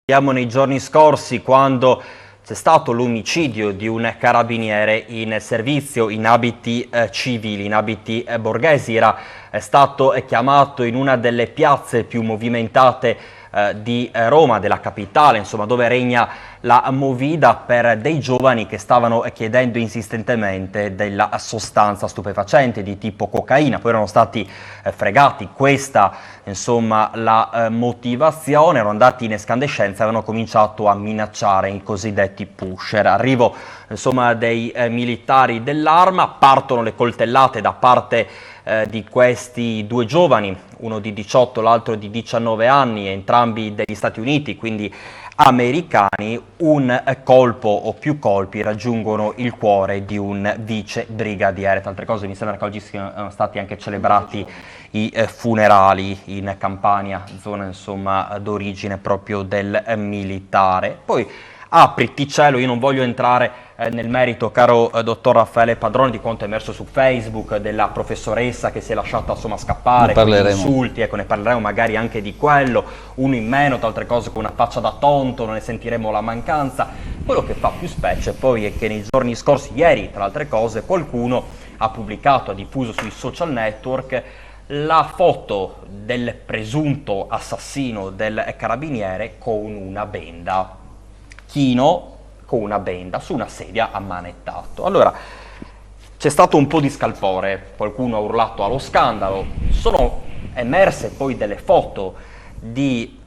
Siamo nei giorni scorsi quando c'è stato l'omicidio di un carabiniere in servizio in abiti civili, in abiti borghesi. Era stato chiamato in una delle piazze più movimentate di Roma, della capitale, insomma, dove regna la movida, per dei giovani che stavano chiedendo insistentemente della sostanza stupefacente di tipo cocaina. Poi erano stati fregati. Questa, insomma, la motivazione. Erano andati in escandescenza e avevano cominciato a minacciare i cosiddetti pusher. Arrivo, insomma, dei militari dell'Arma, partono le coltellate da parte di questi due giovani, uno di 18, l'altro di 19 anni, entrambi degli Stati Uniti, quindi americani. Un colpo o più colpi raggiungono il cuore di un vice brigadiere. Tra altre cose mi sembra che oggi siano stati anche celebrati i funerali in Campania, zona insomma d'origine proprio del militare. Poi apriti cielo, io non voglio entrare nel merito, caro dottor Raffaele Padrone, di quanto è emerso su Facebook della professoressa che si è lasciata insomma scappare con gli insulti. Ecco, ne parleremo magari anche di quello, uno in meno, tra altre cose con una faccia da tonto, non ne sentiremo la mancanza. Quello che fa più specie poi è che nei giorni scorsi, ieri tra altre cose, qualcuno ha pubblicato, ha diffuso sui social network la foto del presunto assassino del carabiniere con una benda, chino con una benda su una sedia ammanettato. Allora, c'è stato un po' di scalpore, qualcuno ha urlato allo scandalo, sono emerse poi delle foto di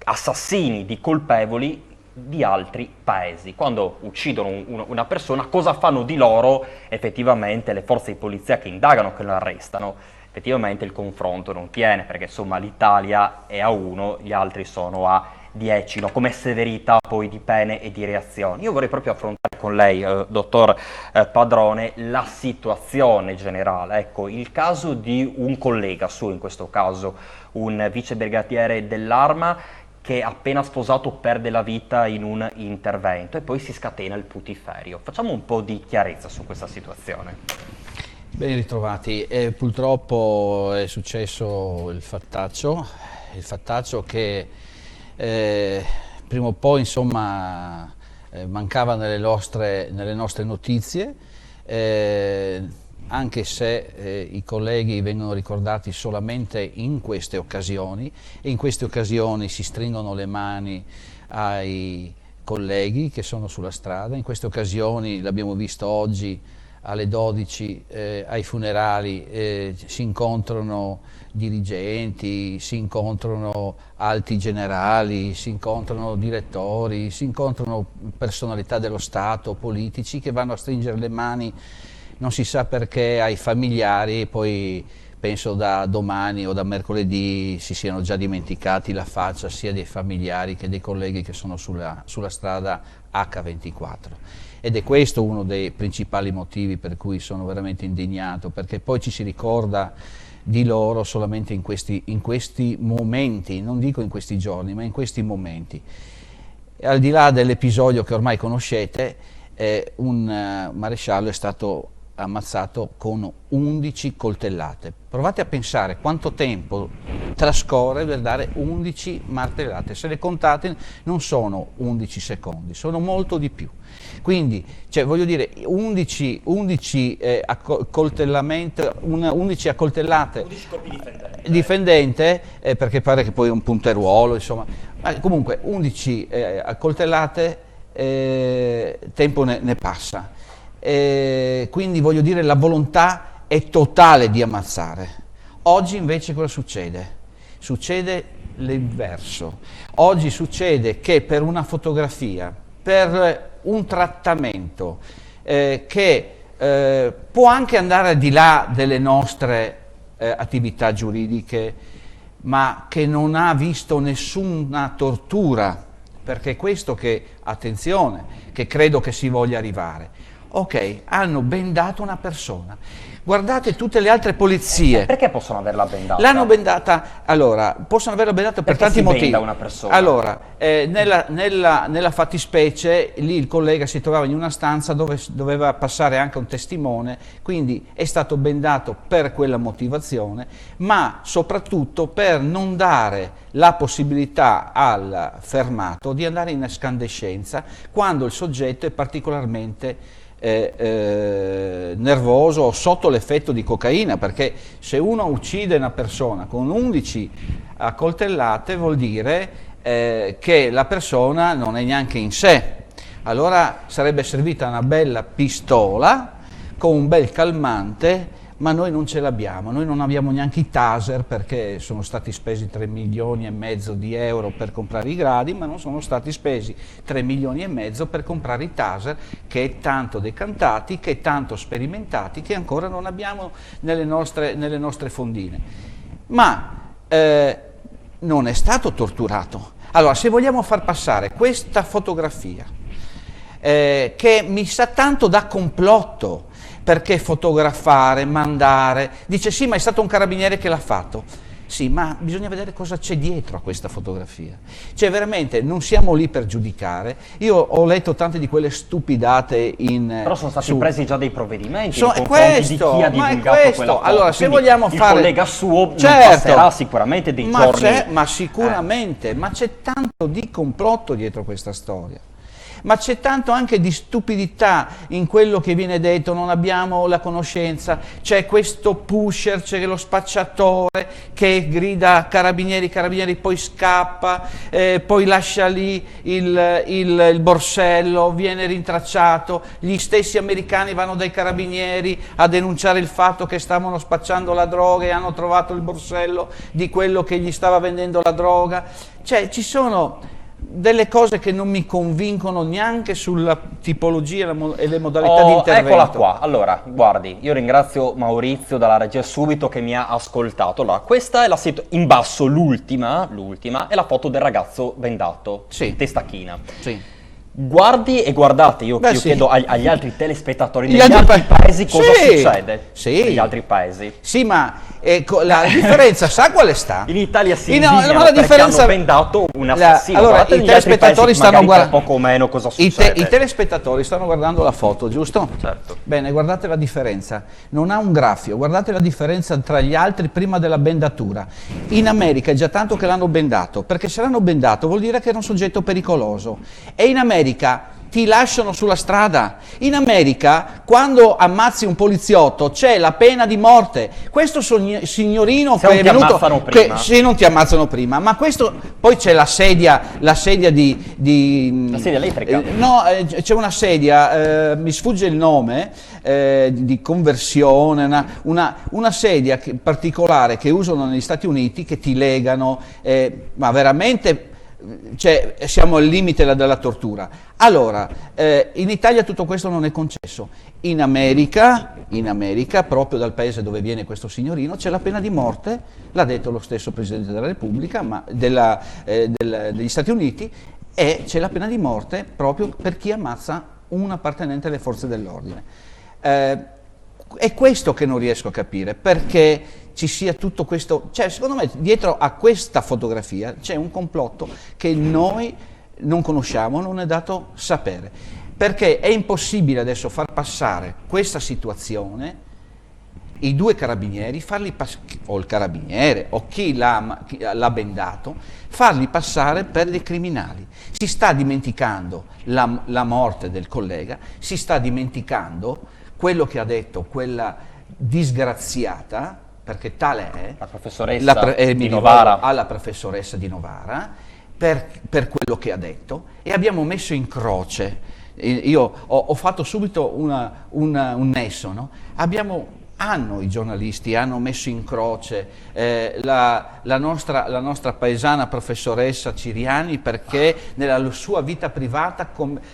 assassini, di colpevoli di altri paesi. Quando uccidono una persona, cosa fanno di loro effettivamente le forze di polizia che indagano, che lo arrestano? Effettivamente il confronto non tiene, perché insomma l'Italia è a 1, gli altri sono a 10, no? Come severità poi di pene e di reazioni. Io vorrei proprio affrontare con lei, dottor Padrone, la situazione generale. Ecco, il caso di un collega suo, in questo caso un vice brigadiere dell'Arma, che appena sposato perde la vita in un intervento e poi si scatena il putiferio. Facciamo un po' di chiarezza su questa situazione. Ben ritrovati. Purtroppo è successo il fattaccio che prima o poi insomma mancava nelle nostre notizie, anche se i colleghi vengono ricordati solamente in queste occasioni, e in queste occasioni si stringono le mani ai colleghi che sono sulla strada. In queste occasioni, l'abbiamo visto oggi alle 12 ai funerali, si incontrano dirigenti, si incontrano alti generali, si incontrano direttori, si incontrano personalità dello Stato, politici, che vanno a stringere le mani, non si sa perché, ai familiari, e poi penso da domani o da mercoledì si siano già dimenticati la faccia sia dei familiari che dei colleghi che sono sulla strada H24. Ed è questo uno dei principali motivi per cui sono veramente indignato, perché poi ci si ricorda di loro solamente in questi momenti, non dico in questi giorni, ma in questi momenti. E al di là dell'episodio che ormai conoscete, un maresciallo è stato ammazzato con 11 coltellate. Provate a pensare quanto tempo trascorre per dare 11 martellate. Se le contate non sono 11 secondi, sono molto di più. Quindi, cioè, voglio dire, 11 accoltellamenti, 11 accoltellate, 11 colpi difendente, perché pare che poi è un punteruolo, insomma, ma comunque 11 accoltellate, tempo ne passa. Quindi voglio dire, la volontà è totale di ammazzare. Oggi invece cosa succede? Succede l'inverso. Oggi succede che per una fotografia, per un trattamento che può anche andare al di là delle nostre attività giuridiche, ma che non ha visto nessuna tortura, perché è questo che, attenzione, che credo che si voglia arrivare. Ok, hanno bendato una persona. Guardate tutte le altre polizie. Perché possono averla bendata? L'hanno bendata, allora, possono averla bendata per Perché tanti si motivi. benda una persona? Allora, nella fattispecie, lì il collega si trovava in una stanza dove doveva passare anche un testimone, quindi è stato bendato per quella motivazione, ma soprattutto per non dare la possibilità al fermato di andare in escandescenza quando il soggetto è particolarmente nervoso o sotto l'effetto di cocaina, perché se uno uccide una persona con 11 accoltellate vuol dire che la persona non è neanche in sé. Allora sarebbe servita una bella pistola con un bel calmante, ma noi non ce l'abbiamo, noi non abbiamo neanche i taser, perché sono stati spesi 3 milioni e mezzo di euro per comprare i gradi, ma non sono stati spesi 3 milioni e mezzo per comprare i taser, che è tanto decantati, che è tanto sperimentati, che ancora non abbiamo nelle nostre fondine. Ma non è stato torturato. Allora, se vogliamo far passare questa fotografia, che mi sa tanto da complotto, perché fotografare, mandare, dice sì, ma è stato un carabiniere che l'ha fatto. Sì, ma bisogna vedere cosa c'è dietro a questa fotografia. Cioè veramente non siamo lì per giudicare. Io ho letto tante di quelle stupidate Però sono stati presi già dei provvedimenti è questo, di chi ha divulgato quella foto. Allora, se vogliamo il fare... collega suo certo, non passerà sicuramente dei giorni. Ma sicuramente, ma c'è tanto di complotto dietro questa storia. Ma c'è tanto anche di stupidità in quello che viene detto, non abbiamo la conoscenza, c'è questo pusher, c'è lo spacciatore che grida carabinieri, carabinieri, poi scappa, poi lascia lì il borsello, viene rintracciato, gli stessi americani vanno dai carabinieri a denunciare il fatto che stavano spacciando la droga e hanno trovato il borsello di quello che gli stava vendendo la droga. Cioè ci sono delle cose che non mi convincono neanche sulla tipologia e le modalità di intervento. Eccola qua, allora, guardi, io ringrazio Maurizio dalla regia subito che mi ha ascoltato. Allora, questa è la in basso, l'ultima, è la foto del ragazzo bendato, sì, testa china. Sì. Guardi e guardate, io sì, chiedo agli altri telespettatori negli altri paesi cosa succede. Sì. Negli altri paesi. Sì, ma la differenza sa quale sta? In Italia si no, invidiano la perché hanno bendato un assassino. Allora, i telespettatori stanno guardando poco meno cosa succede. I telespettatori stanno guardando la foto, giusto? Certo. Bene, guardate la differenza. Non ha un graffio, guardate la differenza tra gli altri prima della bendatura. In America è già tanto che l'hanno bendato, perché se l'hanno bendato vuol dire che era un soggetto pericoloso. E in America ti lasciano sulla strada. In America, quando ammazzi un poliziotto, c'è la pena di morte. Questo signorino se che non è ti venuto... ammazzano prima. Se non ti ammazzano prima, ma questo... Poi c'è la sedia La sedia elettrica? No, c'è una sedia, mi sfugge il nome, di conversione, una sedia particolare che usano negli Stati Uniti, che ti legano, ma veramente... Cioè, siamo al limite della tortura. Allora, in Italia tutto questo non è concesso. In America, proprio dal paese dove viene questo signorino, c'è la pena di morte, l'ha detto lo stesso Presidente della Repubblica, degli Stati Uniti, e c'è la pena di morte proprio per chi ammazza un appartenente alle forze dell'ordine. È questo che non riesco a capire, perché ci sia tutto questo, cioè secondo me dietro a questa fotografia c'è un complotto che noi non conosciamo, non è dato sapere, perché è impossibile adesso far passare questa situazione, i due carabinieri, o il carabiniere o chi l'ha bendato, farli passare per dei criminali. Si sta dimenticando la morte del collega, si sta dimenticando quello che ha detto quella disgraziata, perché tale è la professoressa di Novara, alla professoressa di Novara, per quello che ha detto, e abbiamo messo in croce. Io ho fatto subito un nesso, no? I giornalisti hanno messo in croce la nostra paesana professoressa Ciriani, perché nella sua vita privata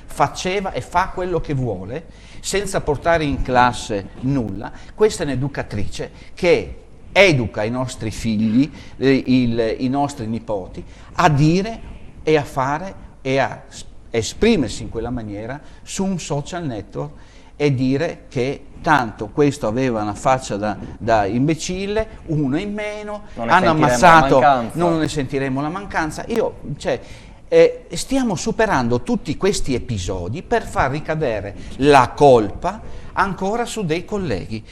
faceva e fa quello che vuole, senza portare in classe nulla. Questa è un'educatrice che educa i nostri figli, i nostri nipoti, a dire e a fare e a esprimersi in quella maniera su un social network, e dire che tanto questo aveva una faccia da imbecille, uno in meno, hanno ammazzato, non ne sentiremo la mancanza. Stiamo superando tutti questi episodi per far ricadere la colpa ancora su dei colleghi.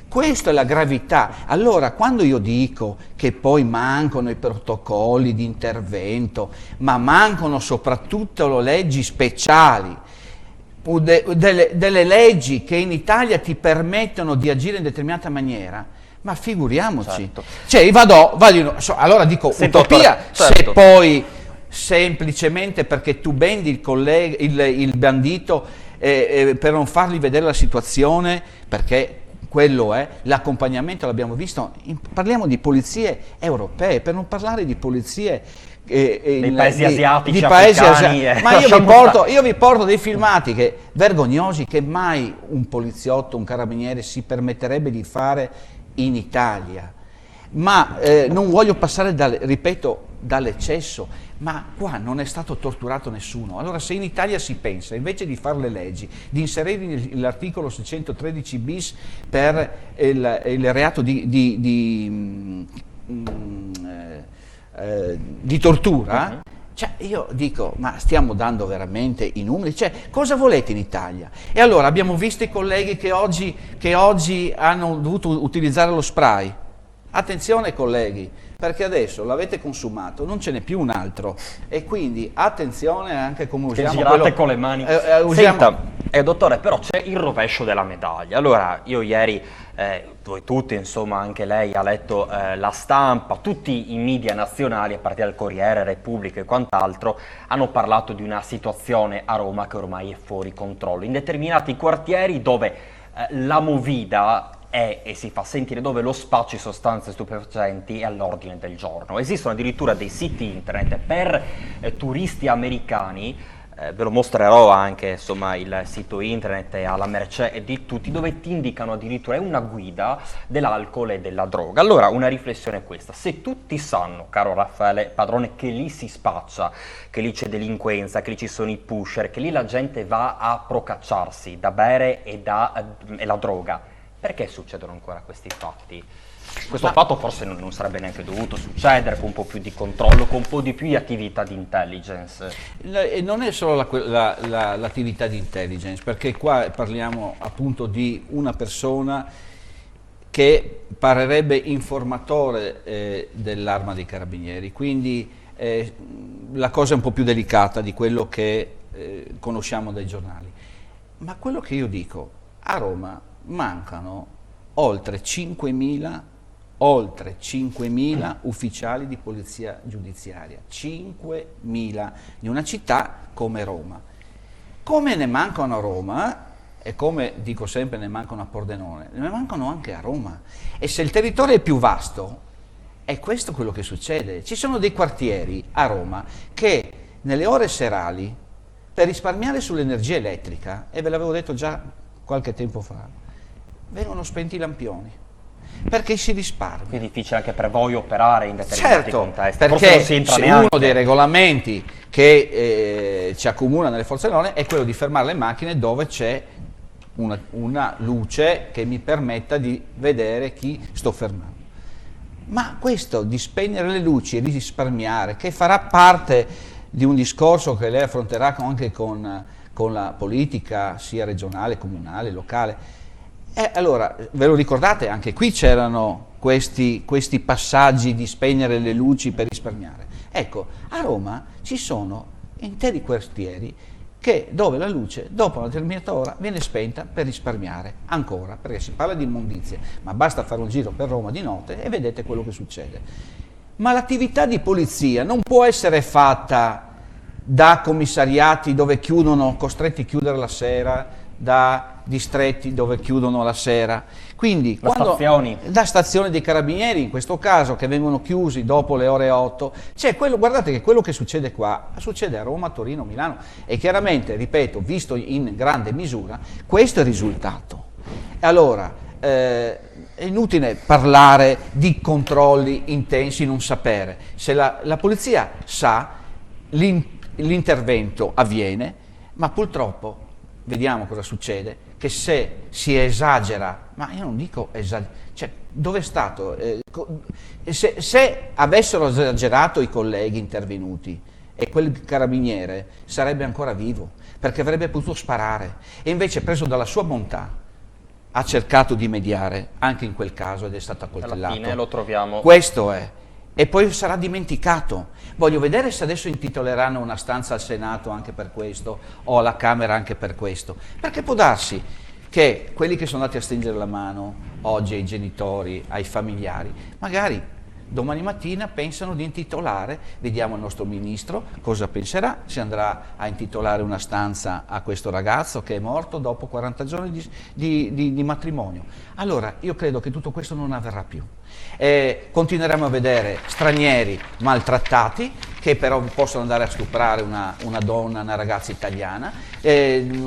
Questa è la gravità. Allora, quando io dico che poi mancano i protocolli di intervento, ma mancano soprattutto le leggi speciali, delle leggi che in Italia ti permettono di agire in determinata maniera, ma figuriamoci. Certo. Allora dico sì, utopia, certo. Se poi semplicemente perché tu bendi il bandito per non fargli vedere la situazione, perché quello è l'accompagnamento, l'abbiamo visto, parliamo di polizie europee, per non parlare di polizie dei paesi asiatici, di paesi africani, ma io vi porto dei filmati vergognosi che mai un poliziotto, un carabiniere si permetterebbe di fare in Italia. Ma non voglio passare dall'eccesso, ma qua non è stato torturato nessuno. Allora, se in Italia si pensa, invece di fare le leggi, di inserire l'articolo 613 bis per il reato di tortura, io dico, ma stiamo dando veramente i numeri? Cosa volete in Italia? E allora abbiamo visto i colleghi che oggi hanno dovuto utilizzare lo spray. Attenzione colleghi, perché adesso l'avete consumato, non ce n'è più un altro, e quindi attenzione anche come usiamo girate con le mani. Senta, dottore, però c'è il rovescio della medaglia. Allora, io ieri, voi tutti, insomma, anche lei ha letto La Stampa, tutti i media nazionali, a partire dal Corriere, Repubblica e quant'altro, hanno parlato di una situazione a Roma che ormai è fuori controllo. In determinati quartieri dove la movida e si fa sentire, dove lo spaccio di sostanze stupefacenti è all'ordine del giorno. Esistono addirittura dei siti internet per turisti americani, ve lo mostrerò anche, insomma, il sito internet è alla mercé di tutti, dove ti indicano addirittura, è una guida dell'alcol e della droga. Allora, una riflessione è questa: se tutti sanno, caro Raffaele Padrone, che lì si spaccia, che lì c'è delinquenza, che lì ci sono i pusher, che lì la gente va a procacciarsi da bere e la droga, perché succedono ancora questi fatti? Questo fatto forse non sarebbe neanche dovuto succedere, con un po' più di controllo, con un po' di più di attività di intelligence. E non è solo l'attività di intelligence, perché qua parliamo appunto di una persona che parerebbe informatore dell'Arma dei Carabinieri, quindi la cosa è un po' più delicata di quello che conosciamo dai giornali. Ma quello che io dico, a Roma mancano oltre 5.000 ufficiali di polizia giudiziaria, 5.000 di una città come Roma. Come ne mancano a Roma, e come dico sempre ne mancano a Pordenone, ne mancano anche a Roma. E se il territorio è più vasto, è questo quello che succede. Ci sono dei quartieri a Roma che nelle ore serali, per risparmiare sull'energia elettrica, e ve l'avevo detto già qualche tempo fa, vengono spenti i lampioni, perché si risparmia. È difficile anche per voi operare in determinati contesti. Perché uno dei regolamenti che ci accomuna nelle forze dell'ordine è quello di fermare le macchine dove c'è una luce che mi permetta di vedere chi sto fermando. Ma questo di spegnere le luci e di risparmiare, che farà parte di un discorso che lei affronterà anche con la politica sia regionale, comunale, locale. Allora, ve lo ricordate? Anche qui c'erano questi passaggi di spegnere le luci per risparmiare. Ecco, a Roma ci sono interi quartieri dove la luce dopo una determinata ora viene spenta per risparmiare ancora, perché si parla di immondizie, ma basta fare un giro per Roma di notte e vedete quello che succede. Ma l'attività di polizia non può essere fatta da commissariati dove chiudono, costretti a chiudere la sera, da distretti dove chiudono la sera, quindi da stazioni dei carabinieri in questo caso, che vengono chiusi dopo le ore 8. Guardate che quello che succede qua succede a Roma, Torino, Milano, e chiaramente, ripeto, visto in grande misura, questo è il risultato. Allora è inutile parlare di controlli intensi, non sapere. Se la polizia sa, l'intervento avviene, ma purtroppo vediamo cosa succede, che se si esagera, ma io non dico esagerare, cioè dove è stato? Se avessero esagerato i colleghi intervenuti e quel carabiniere sarebbe ancora vivo, perché avrebbe potuto sparare, e invece preso dalla sua bontà ha cercato di mediare anche in quel caso ed è stato accoltellato. Alla fine lo troviamo. Questo è. E poi sarà dimenticato. Voglio vedere se adesso intitoleranno una stanza al Senato anche per questo o alla Camera anche per questo, perché può darsi che quelli che sono andati a stringere la mano oggi ai genitori, ai familiari, magari domani mattina pensano di intitolare, vediamo il nostro ministro cosa penserà, se andrà a intitolare una stanza a questo ragazzo che è morto dopo 40 giorni di matrimonio. Allora io credo che tutto questo non avverrà più. Continueremo a vedere stranieri maltrattati che però possono andare a stuprare una donna, una ragazza italiana,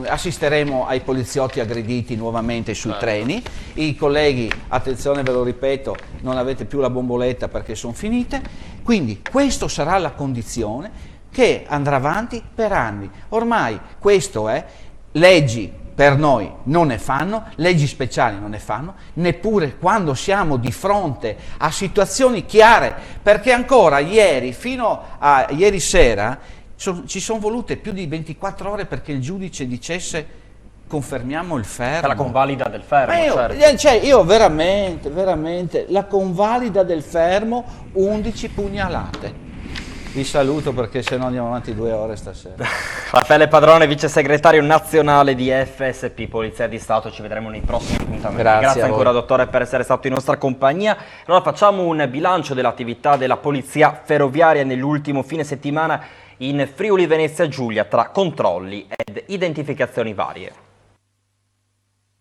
assisteremo ai poliziotti aggrediti nuovamente sui treni, i colleghi, attenzione ve lo ripeto, non avete più la bomboletta perché sono finite, quindi questa sarà la condizione che andrà avanti per anni. Ormai questo è, leggi per noi non ne fanno, leggi speciali non ne fanno, neppure quando siamo di fronte a situazioni chiare, perché ancora ieri, fino a ieri sera, ci sono volute più di 24 ore perché il giudice dicesse confermiamo il fermo. La convalida del fermo, io veramente, la convalida del fermo, 11 pugnalate. Vi saluto perché se no andiamo avanti 2 ore stasera. Raffaele Padrone, vice segretario nazionale di FSP, Polizia di Stato, ci vedremo nei prossimi appuntamenti. Grazie ancora dottore per essere stato in nostra compagnia. Allora facciamo un bilancio dell'attività della Polizia Ferroviaria nell'ultimo fine settimana in Friuli Venezia Giulia tra controlli ed identificazioni varie.